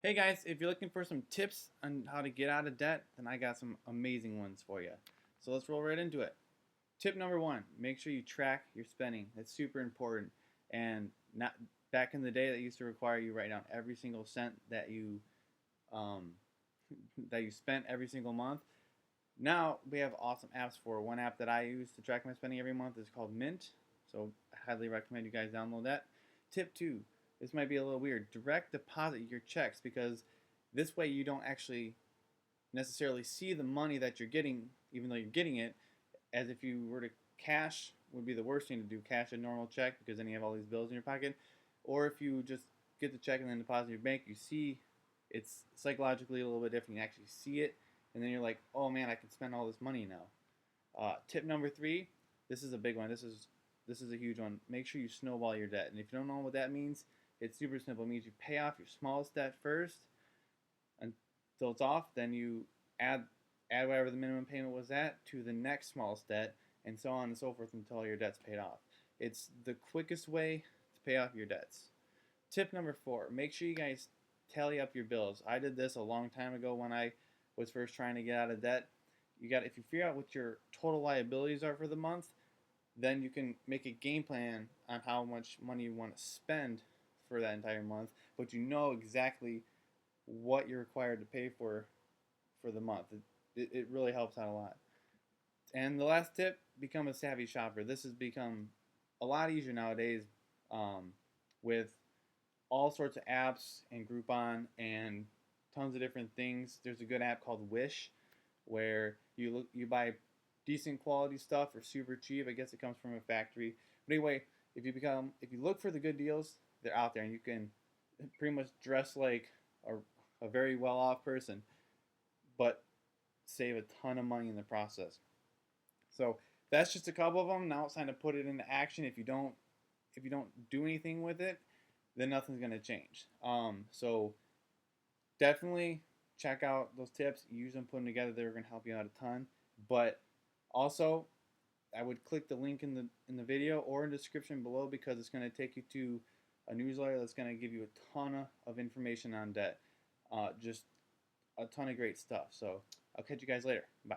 Hey guys, if you're looking for some tips on how to get out of debt, then I got some amazing ones for you. So let's roll right into it. Tip number one, make sure you track your spending. That's super important. And not back in the day that used to require you write down every single cent that you um, that you spent every single month. Now we have awesome apps for it. One app that I use to track my spending every month is called Mint. So I highly recommend you guys download that. Tip two, this might be a little weird. Direct deposit your checks because this way you don't actually necessarily see the money that you're getting, even though you're getting it, as if you were to cash would be the worst thing to do, cash a normal check because then you have all these bills in your pocket. Or if you just get the check and then deposit in your bank, you see it's psychologically a little bit different. You actually see it, and then you're like, oh man, I can spend all this money now. Tip number three, this is a big one. This is a huge one. Make sure you snowball your debt. And if you don't know what that means, it's super simple. It means you pay off your smallest debt first until it's off. Then you add whatever the minimum payment was at to the next smallest debt, and so on and so forth until your debt's paid off. It's the quickest way to pay off your debts. Tip number four, make sure you guys tally up your bills. I did this a long time ago when I was first trying to get out of debt. If you figure out what your total liabilities are for the month, then you can make a game plan on how much money you want to spend for that entire month, but you know exactly what you're required to pay for the month. It really helps out a lot. And the last tip, become a savvy shopper. This has become a lot easier nowadays with all sorts of apps and Groupon and tons of different things. There's a good app called Wish where you buy decent quality stuff for super cheap. I guess it comes from a factory. But anyway, if you look for the good deals, they're out there, and you can pretty much dress like a very well off person, but save a ton of money in the process. So that's just a couple of them. Now it's time to put it into action. If you don't do anything with it, then nothing's gonna change. So definitely check out those tips. Use them, put them together. They're gonna help you out a ton. But also, I would click the link in the video or in the description below because it's going to take you to a newsletter that's going to give you a ton of information on debt. Just a ton of great stuff. So I'll catch you guys later. Bye.